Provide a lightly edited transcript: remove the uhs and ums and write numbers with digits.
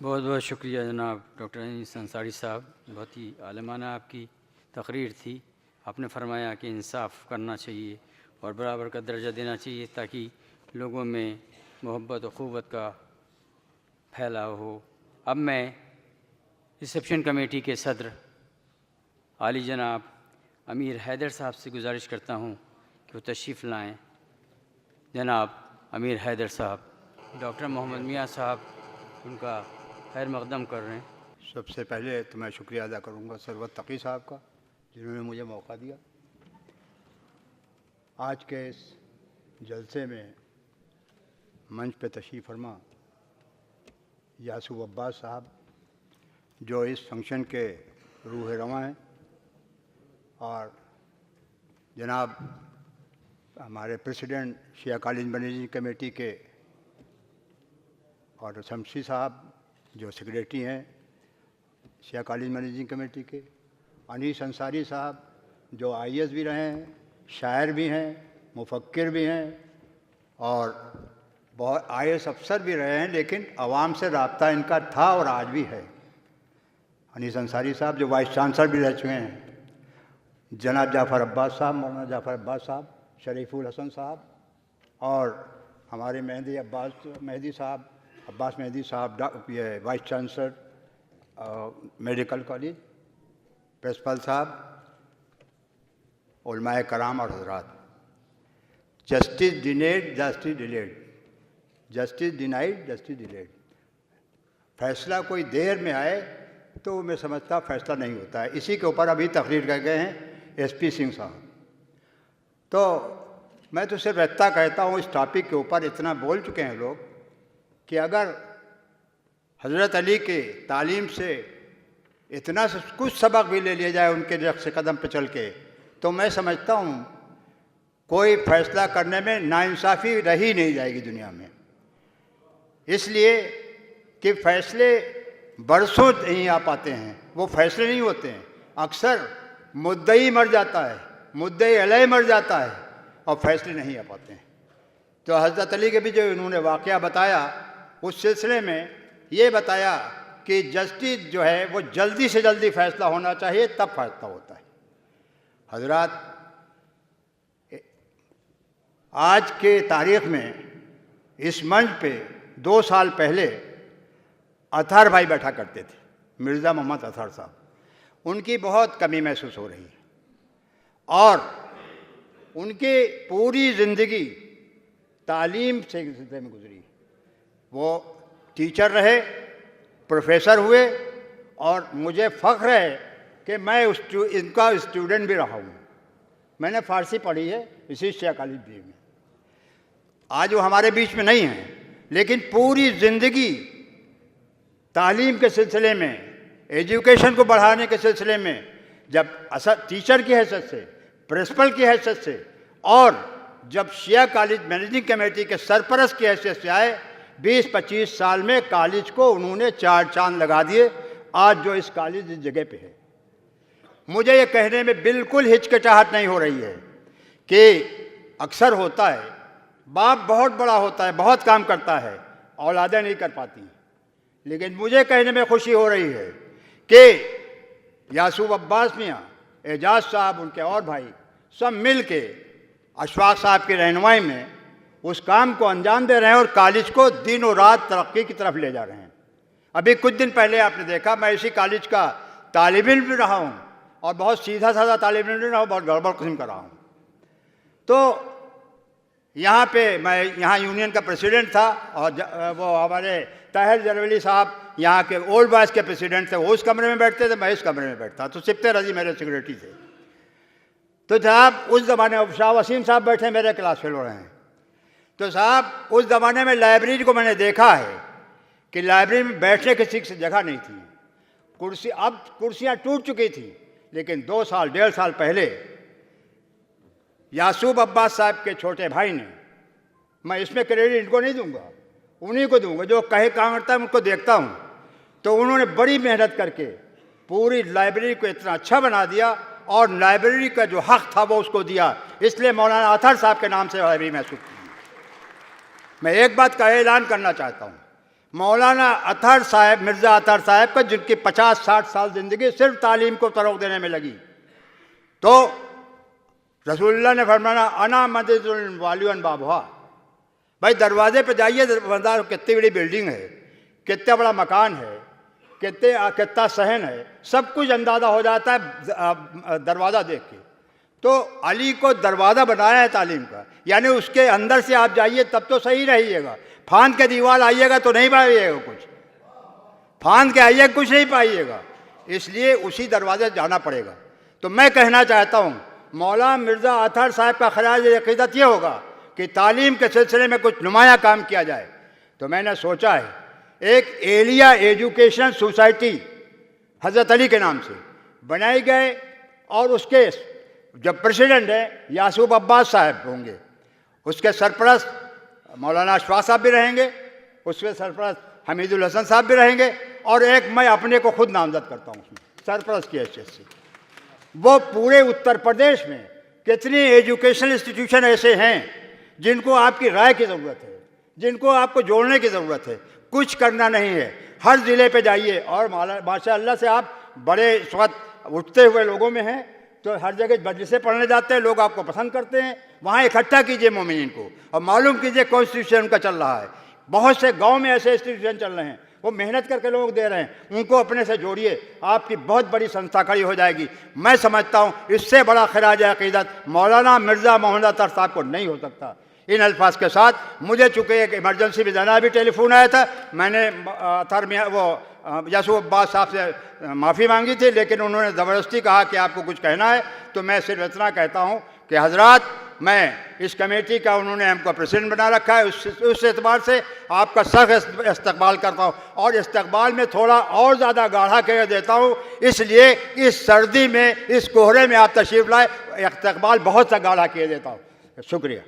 बहुत बहुत शुक्रिया जनाब डॉक्टर अनीस अंसारी साहब। बहुत ही आलमाना आपकी तकरीर थी। आपने फरमाया कि इंसाफ़ करना चाहिए और बराबर का दर्जा देना चाहिए ताकि लोगों में मोहब्बत और ख़ुवत का फैलाव हो। अब मैं रिसेप्शन कमेटी के सदर आली जनाब अमीर हैदर साहब से गुजारिश करता हूँ कि वो तशरीफ़ लाएँ। जनाब अमीर हैदर साहब, डॉक्टर मोहम्मद मियाँ साहब उनका खैर मक़दम कर रहे हैं। सबसे पहले तो मैं शुक्रिया अदा करूँगा सरवत तकी साहब का, जिन्होंने मुझे मौका दिया। आज के इस जलसे में मंच पे तशरीफ़ फरमा यासूब अब्बास साहब, जो इस फंक्शन के रूह रवां हैं, और जनाब हमारे प्रेसिडेंट शिया कॉलेज मैनेजिंग कमेटी के और शमशी साहब जो सेक्रेटरी हैं शिया कॉलेज मैनेजिंग कमेटी के, अनीस अंसारी साहब जो आईएएस भी रहे हैं, शायर भी हैं, मुफक्किर भी हैं और बहुत आईएएस अफसर भी रहे हैं, लेकिन आवाम से रब्ता इनका था और आज भी है। अनीस अंसारी साहब जो वाइस चांसलर भी रह चुके हैं, जनाब जाफ़र अब्बास साहब, मौलाना जाफ़र अब्बास साहब, शरीफुल हसन साहब, और हमारे अब्बास मेहदी साहब ये vice chancellor medical college, principal साहब, उलमाए कराम और हजरात। Justice denied, justice delayed, justice denied, justice delayed. फैसला कोई देर में आए तो मैं समझता फैसला नहीं होता है। इसी के ऊपर अभी तकरीर कर गए हैं एसपी सिंह साहब। तो मैं तो सिर्फ इतना कहता हूँ, इस टॉपिक के ऊपर इतना बोल चुके हैं लोग कि अगर हज़रत अली के तालीम से इतना कुछ सबक भी ले लिया जाए उनके रक्स कदम पर चल के, तो मैं समझता हूँ कोई फैसला करने में नाइंसाफ़ी रही नहीं जाएगी दुनिया में। इसलिए कि फैसले बरसों नहीं आ पाते हैं, वो फैसले नहीं होते हैं। अक्सर मुद्दई मर जाता है, मुद्दई अलह मर जाता है और फैसले नहीं आ पाते हैं। तो हज़रत अली के भी जो उन्होंने वाक़या बताया, उस सिलसिले में ये बताया कि जस्टिस जो है वो जल्दी से जल्दी फैसला होना चाहिए, तब फैसला होता है। हजरात, आज के तारीख़ में इस मंच पे 2 साल पहले अतहर भाई बैठा करते थे, मिर्ज़ा मोहम्मद अतहर साहब। उनकी बहुत कमी महसूस हो रही है और उनकी पूरी ज़िंदगी तालीम से सिलसिले में गुजरी। वो टीचर रहे, प्रोफेसर हुए और मुझे फ़ख्र है कि मैं इनका स्टूडेंट भी रहा हूँ। मैंने फ़ारसी पढ़ी है इसी शिया कॉलेज में। आज वो हमारे बीच में नहीं हैं, लेकिन पूरी ज़िंदगी तालीम के सिलसिले में, एजुकेशन को बढ़ाने के सिलसिले में, जब टीचर की हैसियत से, प्रिंसिपल की हैसियत से और जब शिया कॉलेज मैनेजिंग कमेटी के सरपरस्त की हैसियत से आए, 20-25 साल में कॉलेज को उन्होंने 4 चांद लगा दिए। आज जो इस कॉलेज इस जगह पे है, मुझे ये कहने में बिल्कुल हिचकिचाहट नहीं हो रही है कि अक्सर होता है बाप बहुत बड़ा होता है, बहुत काम करता है, औलादें नहीं कर पाती, लेकिन मुझे कहने में खुशी हो रही है कि यासूब अब्बास मियाँ, एजाज साहब, उनके और भाई सब मिल के अशफाक साहब की रहनुमाई में उस काम को अंजाम दे रहे हैं और कॉलेज को दिनों रात तरक्की की तरफ ले जा रहे हैं। अभी कुछ दिन पहले आपने देखा, मैं इसी कॉलेज का तालिब इल्म भी रहा हूँ और बहुत सीधा साधा तालिब इल्म रहा हूँ, बहुत गड़बड़ किस्म का रहा हूँ। तो यहाँ पे मैं यहाँ यूनियन का प्रेसिडेंट था और वो हमारे ताहिर जरवेली साहब यहाँ के ओल्ड बॉयज़ के प्रेसिडेंट थे। वो उस कमरे में बैठते थे, मैं इस कमरे में बैठता। तो सिफ्ते रजी मेरे सेक्रेटरी थे। तो साहब उस ज़माने में शाह वसीम साहब बैठे मेरे क्लास फेलो रहे हैं। तो साहब उस ज़माने में लाइब्रेरी को मैंने देखा है कि लाइब्रेरी में बैठने की ठीक से जगह नहीं थी, कुर्सी, अब कुर्सियाँ टूट चुकी थी, लेकिन 2 साल 1.5 साल पहले यासूब अब्बास साहब के छोटे भाई ने, मैं इसमें क्रेडिट इनको नहीं दूंगा, उन्हीं को दूंगा जो कहे काम करता है, उनको देखता हूँ। तो उन्होंने बड़ी मेहनत करके पूरी लाइब्रेरी को इतना अच्छा बना दिया और लाइब्रेरी का जो हक था वो उसको दिया। इसलिए मौलाना अतहर साहब के नाम से लाइब्रेरी महसूस की। मैं एक बात का ऐलान करना चाहता हूँ, मौलाना अतहर साहब, मिर्ज़ा अतहर साहब का, जिनकी 50-60 साल ज़िंदगी सिर्फ तालीम को फ़रोग़ देने में लगी, तो रसूलुल्लाह ने फरमाया अना मददुल वालियन बाबुहा, भाई दरवाजे पे जाइए, दरवाज़ा कितनी बड़ी बिल्डिंग है, कितना बड़ा मकान है, कितना सहन है, सब कुछ अंदाज़ा हो जाता है दरवाज़ा देख के। तो अली को दरवाज़ा बनाया है तालीम का, यानी उसके अंदर से आप जाइए तब तो सही रहिएगा, फांद के दीवार आइएगा तो नहीं पाइएगा कुछ, फांद के आइएगा कुछ नहीं पाइएगा, इसलिए उसी दरवाजे से जाना पड़ेगा। तो मैं कहना चाहता हूँ मौलाना मिर्ज़ा अतहर साहब का ख़राज अक़ीदत ये होगा कि तालीम के सिलसिले में कुछ नुमाया काम किया जाए। तो मैंने सोचा है एक एलिया एजुकेशन सोसाइटी हज़रत अली के नाम से बनाई गए, और उसके जब प्रेसिडेंट है यासूब अब्बास साहब होंगे, उसके सरपरस्त मौलाना अशफाक साहब भी रहेंगे, उसके सरपरस्त हमीदुल हसन साहब भी रहेंगे, और एक मैं अपने को खुद नामजद करता हूँ उसमें सरपरस्त की हैसियत से। वो पूरे उत्तर प्रदेश में कितने एजुकेशनल इंस्टीट्यूशन ऐसे हैं जिनको आपकी राय की ज़रूरत है, जिनको आपको जोड़ने की ज़रूरत है, कुछ करना नहीं है। हर ज़िले पे जाइए, और माशाअल्लाह से आप बड़े इस वक्त उठते हुए लोगों में हैं, तो हर जगह मजलिसें पढ़ने जाते हैं, लोग आपको पसंद करते हैं, वहाँ इकट्ठा कीजिए मोमिनीन को और मालूम कीजिए कॉन्स्टिट्यूशन उनका चल रहा है। बहुत से गांव में ऐसे इंस्टीट्यूशन चल रहे हैं, वो मेहनत करके लोग दे रहे हैं, उनको अपने से जोड़िए, आपकी बहुत बड़ी संस्था खड़ी हो जाएगी। मैं समझता हूँ इससे बड़ा खराज अक़ीदत मौलाना मिर्ज़ा मोहम्मद अतहर साहब को नहीं हो सकता। इन अल्फाज के साथ मुझे चूँकि एक इमरजेंसी में जाना, भी टेलीफोन आया था, मैंने अतहर में वो यासूब अब्बास साहब से माफ़ी मांगी थी, लेकिन उन्होंने ज़बरदस्ती कहा कि आपको कुछ कहना है। तो मैं सिर्फ इतना कहता हूँ कि हजरात, मैं इस कमेटी का, उन्होंने हमको प्रेसिडेंट बना रखा है, उस एतबार से आपका सख्त इस्तकबाल करता हूँ, और इस्तकबाल में थोड़ा और ज़्यादा गाढ़ा कर देता हूँ, इसलिए इस सर्दी में, इस कोहरे में आप तशरीफ़ लाए, इस्तकबाल बहुत सा गाढ़ा किए देता हूँ। शुक्रिया।